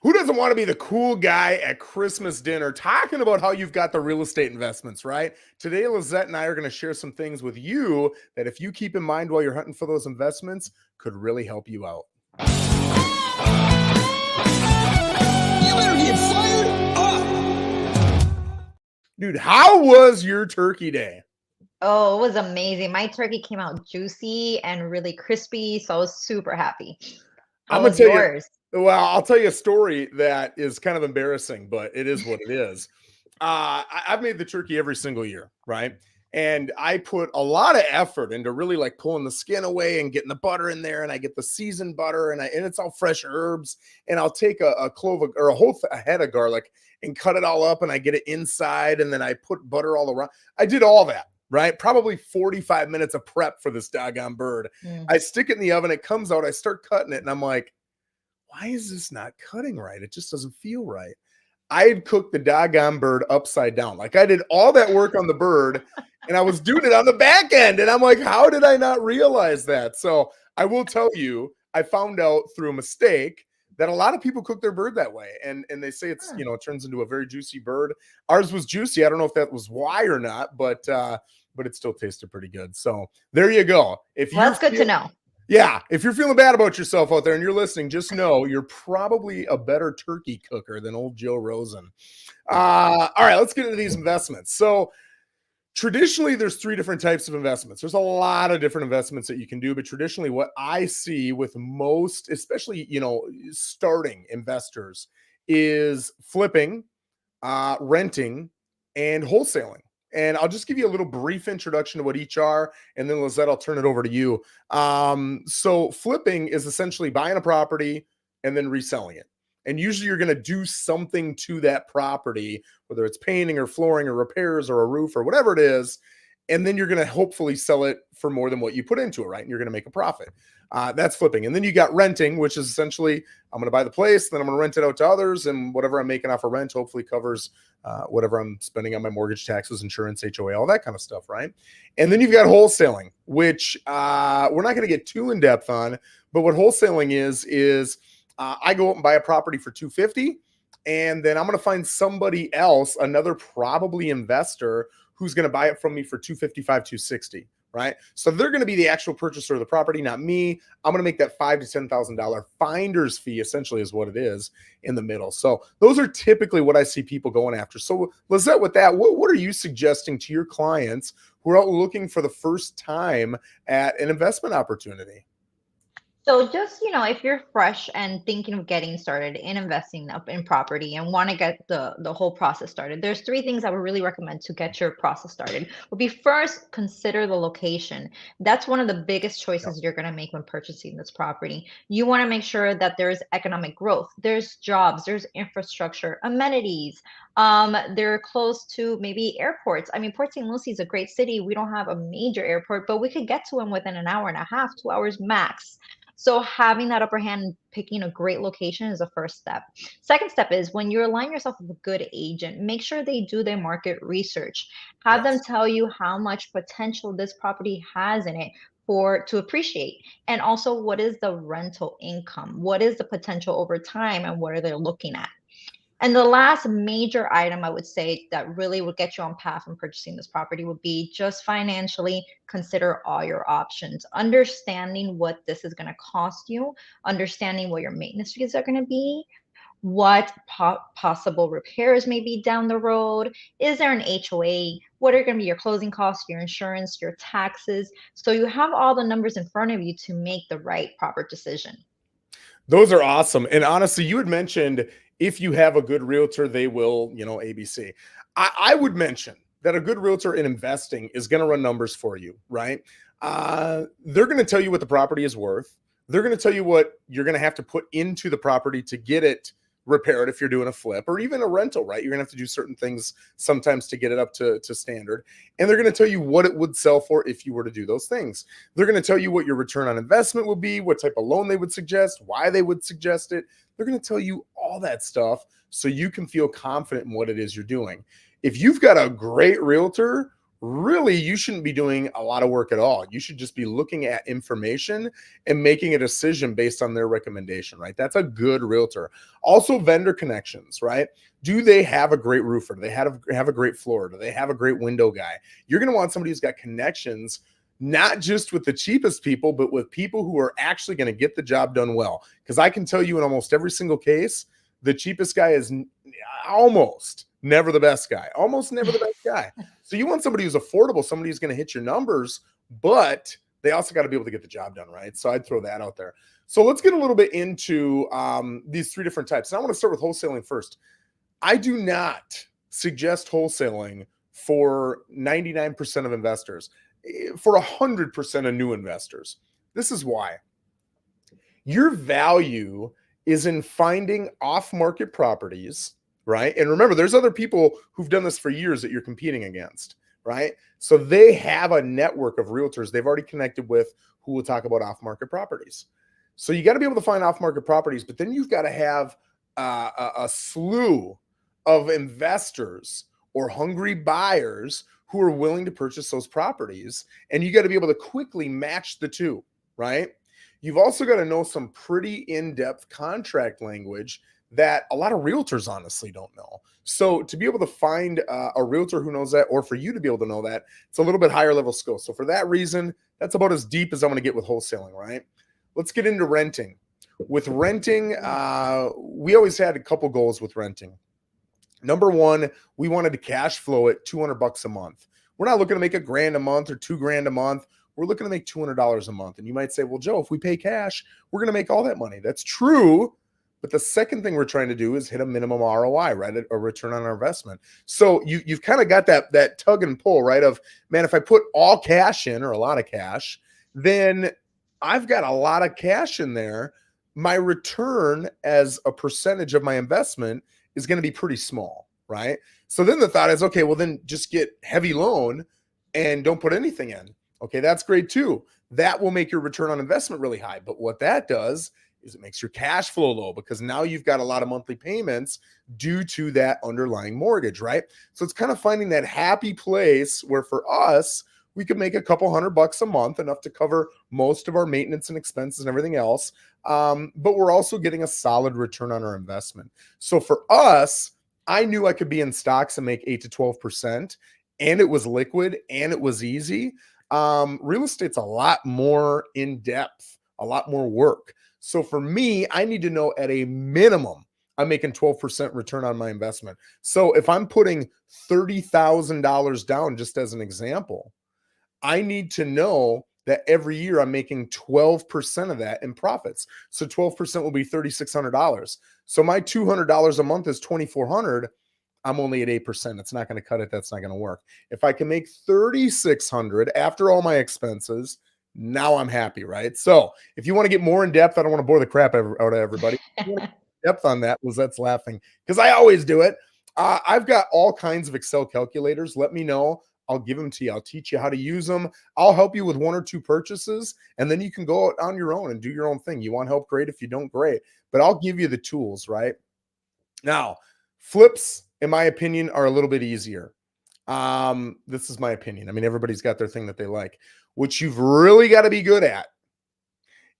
Who doesn't want to be the cool guy at Christmas dinner talking about how you've got the real estate investments, right? Today, Lissette and I are going to share some things with you that if you keep in mind while you're hunting for those investments, could really help you out. You better get fired up. Dude, how was your turkey day? Oh, it was amazing. My turkey came out juicy and really crispy, so I was super happy. How I'm going to was tell you, yours? well, I'll tell you a story that is kind of embarrassing, but it is what it is. I've made the turkey every single year, right? And I put a lot of effort into really like pulling the skin away and getting the butter in there. And I get the seasoned butter and it's all fresh herbs. And I'll take a clove of, or a head of garlic and cut it all up and I get it inside. And then I put butter all around. I did all that, right? Probably 45 minutes of prep for this doggone bird. I stick it in the oven. It comes out. I start cutting it and I'm like, why is this not cutting right? It just doesn't feel right. I had cooked the doggone bird upside down. Like I did all that work on the bird and I was doing it on the back end. And I'm like, how did I not realize that? So I will tell you, I found out through a mistake that a lot of people cook their bird that way. And they say it's, it turns into a very juicy bird. Ours was juicy. I don't know if that was why or not, but it still tasted pretty good. So there you go. Well, that's good to know. Yeah, if you're feeling bad about yourself out there and you're listening, just know you're probably a better turkey cooker than old Joe Rosen. All right, let's get into these investments. So traditionally, there's three different types of investments. There's a lot of different investments that you can do, but traditionally what I see with most, especially, starting investors is flipping, renting, and wholesaling. And I'll just give you a little brief introduction to what each are, and then Lissette, I'll turn it over to you. So flipping is essentially buying a property and then reselling it. And usually you're going to do something to that property, whether it's painting or flooring or repairs or a roof or whatever it is. And then you're going to hopefully sell it for more than what you put into it, right? And you're going to make a profit. That's flipping. And then you got renting, which is essentially I'm going to buy the place, then I'm going to rent it out to others, and whatever I'm making off of rent hopefully covers whatever I'm spending on my mortgage, taxes, insurance, HOA, all that kind of stuff, right? And then you've got wholesaling, which we're not going to get too in depth on, but what wholesaling is I go out and buy a property for $250,000, and then I'm going to find somebody else, another probably investor, who's going to buy it from me for $255,000, $260,000. Right. So they're going to be the actual purchaser of the property, not me. I'm going to make that $5,000 to $10,000 finder's fee, essentially, is what it is in the middle. So those are typically what I see people going after. So Lissette, with that, what are you suggesting to your clients who are out looking for the first time at an investment opportunity? So just, if you're fresh and thinking of getting started in investing up in property and want to get the whole process started, there's three things I would really recommend to get your process started. Would be first, consider the location. That's one of the biggest choices you're going to make when purchasing this property. You want to make sure that there's economic growth, there's jobs, there's infrastructure, amenities. They're close to maybe airports. I mean, Port St. Lucie is a great city. We don't have a major airport, but we could get to them within an hour and a half, 2 hours max. So having that upper hand, picking a great location is the first step. Second step is when you align yourself with a good agent, make sure they do their market research. Have them tell you how much potential this property has in it to appreciate. And also, what is the rental income? What is the potential over time, and what are they looking at? And the last major item I would say that really would get you on path in purchasing this property would be just financially consider all your options, understanding what this is going to cost you, understanding what your maintenance fees are going to be, what possible repairs may be down the road. Is there an HOA? What are going to be your closing costs, your insurance, your taxes? So you have all the numbers in front of you to make the right proper decision. Those are awesome. And honestly, you had mentioned if you have a good realtor, they will, ABC. I would mention that a good realtor in investing is going to run numbers for you, right? They're going to tell you what the property is worth. They're going to tell you what you're going to have to put into the property to get it repaired if you're doing a flip or even a rental, right? You're going to have to do certain things sometimes to get it up to standard. And they're going to tell you what it would sell for if you were to do those things. They're going to tell you what your return on investment would be, what type of loan they would suggest, why they would suggest it. They're going to tell you all that stuff so you can feel confident in what it is you're doing. If you've got a great realtor, really you shouldn't be doing a lot of work at all. You should just be looking at information and making a decision based on their recommendation, right? That's a good realtor. Also, vendor connections, right? Do they have a great roofer? Do they have a great floor? Do they have a great window guy? You're going to want somebody who's got connections, not just with the cheapest people, but with people who are actually going to get the job done well. Because I can tell you in almost every single case, the cheapest guy is almost never the best guy, almost never the best guy. So you want somebody who's affordable, somebody who's going to hit your numbers, but they also got to be able to get the job done, right? So I'd throw that out there. So let's get a little bit into these three different types. And I want to start with wholesaling first. I do not suggest wholesaling for 99% of investors, for 100% of new investors. This is why. Your value is in finding off-market properties, right? And remember, there's other people who've done this for years that you're competing against, right? So they have a network of realtors they've already connected with who will talk about off-market properties. So you got to be able to find off-market properties, but then you've got to have a slew of investors or hungry buyers who are willing to purchase those properties. And you got to be able to quickly match the two, right? You've also got to know some pretty in-depth contract language that a lot of realtors honestly don't know. So to be able to find a realtor who knows that, or for you to be able to know that, it's a little bit higher level skill. So for that reason, that's about as deep as I'm going to get with wholesaling, right? Let's get into renting. With renting, we always had a couple goals with renting. Number one, we wanted to cash flow at $200 a month. We're not looking to make $1,000 a month or $2,000 a month. We're looking to make $200 a month. And you might say, well, Joe, if we pay cash, we're going to make all that money. That's true. But the second thing we're trying to do is hit a minimum ROI, right? A return on our investment. So you've kind of got that tug and pull, right? Of, man, if I put all cash in or a lot of cash, then I've got a lot of cash in there. My return as a percentage of my investment is going to be pretty small, right? So then the thought is, okay, well then just get heavy loan and don't put anything in. Okay, that's great too. That will make your return on investment really high. But what that does is it makes your cash flow low because now you've got a lot of monthly payments due to that underlying mortgage, right? So it's kind of finding that happy place where for us, we could make a couple $100 a month, enough to cover most of our maintenance and expenses and everything else. But we're also getting a solid return on our investment. So for us, I knew I could be in stocks and make 8 to 12%, and it was liquid and it was easy. Real estate's a lot more in depth, a lot more work. So for me, I need to know at a minimum, I'm making 12% return on my investment. So if I'm putting $30,000 down, just as an example, I need to know that every year I'm making 12% of that in profits. So 12% will be $3,600. So my $200 a month is $2,400. I'm only at 8%. It's not going to cut it. That's not going to work. If I can make $3,600 after all my expenses, now I'm happy, right? So if you want to get more in depth, I don't want to bore the crap out of everybody. If you want to get depth on that, Lisette's laughing because I always do it. I've got all kinds of Excel calculators. Let me know. I'll give them to you. I'll teach you how to use them. I'll help you with 1 or 2 purchases, and then you can go out on your own and do your own thing. You want help, great. If you don't, great. But I'll give you the tools, right? Now, flips, in my opinion, are a little bit easier. This is my opinion. I mean, everybody's got their thing that they like. What you've really got to be good at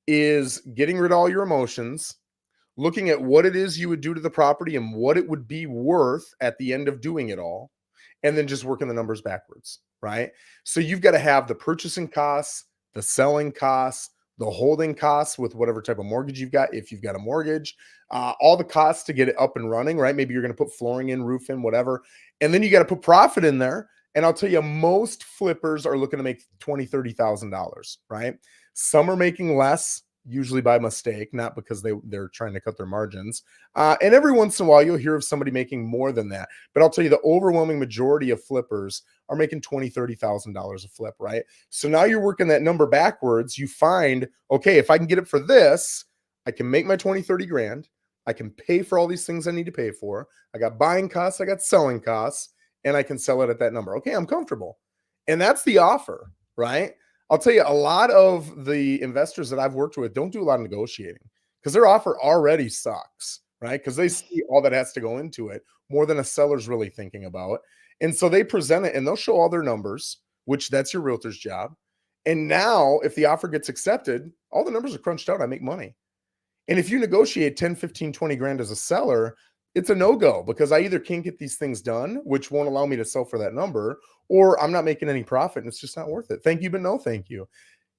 is getting rid of all your emotions, looking at what it is you would do to the property and what it would be worth at the end of doing it all, and then just working the numbers backwards, right? So you've got to have the purchasing costs, the selling costs, the holding costs with whatever type of mortgage you've got, if you've got a mortgage, all the costs to get it up and running, right? Maybe you're going to put flooring in, roof in, whatever. And then you got to put profit in there. And I'll tell you, most flippers are looking to make $20,000, $30,000, right? Some are making less, usually by mistake, not because they're trying to cut their margins. And every once in a while, you'll hear of somebody making more than that. But I'll tell you, the overwhelming majority of flippers are making $20,000, $30,000 a flip, right? So now you're working that number backwards. You find, okay, if I can get it for this, I can make my 20, 30 grand. I can pay for all these things I need to pay for. I got buying costs, I got selling costs, and I can sell it at that number. Okay, I'm comfortable. And that's the offer, right? I'll tell you, a lot of the investors that I've worked with don't do a lot of negotiating because their offer already sucks, right? Because they see all that has to go into it more than a seller's really thinking about. And so they present it and they'll show all their numbers, which that's your realtor's job. And now if the offer gets accepted, all the numbers are crunched out. I make money. And if you negotiate 10, 15, 20 grand as a seller, it's a no-go because I either can't get these things done, which won't allow me to sell for that number, or I'm not making any profit and it's just not worth it. Thank you, but no thank you.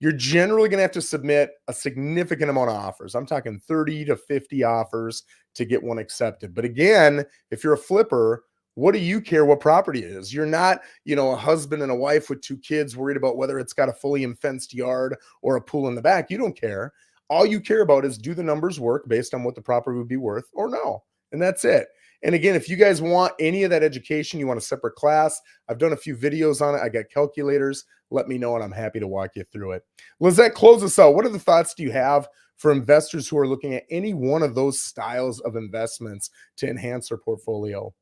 You're generally going to have to submit a significant amount of offers. I'm talking 30 to 50 offers to get one accepted. But again, if you're a flipper, what do you care what property it is? You're not, a husband and a wife with 2 kids worried about whether it's got a fully fenced yard or a pool in the back. You don't care. All you care about is, do the numbers work based on what the property would be worth or no? And that's it. And again, if you guys want any of that education, you want a separate class, I've done a few videos on it. I got calculators. Let me know and I'm happy to walk you through it. Lissette, close us out. What other thoughts do you have for investors who are looking at any one of those styles of investments to enhance their portfolio?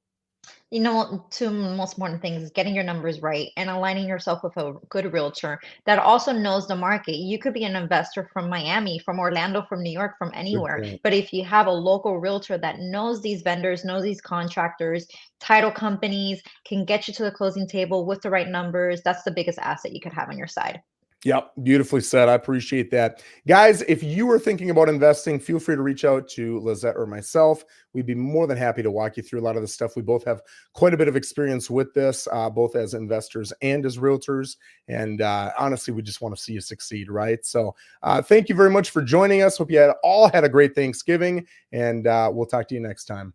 Two most important things is getting your numbers right and aligning yourself with a good realtor that also knows the market. You could be an investor from Miami, from Orlando, from New York, from Good anywhere. point. But if you have a local realtor that knows these vendors, knows these contractors, title companies, can get you to the closing table with the right numbers, that's the biggest asset you could have on your side. Yep, beautifully said. I appreciate that. Guys, if you are thinking about investing, feel free to reach out to Lissette or myself. We'd be more than happy to walk you through a lot of the stuff. We both have quite a bit of experience with this, both as investors and as realtors. And honestly, we just want to see you succeed, right? So thank you very much for joining us. Hope you all had a great Thanksgiving, and we'll talk to you next time.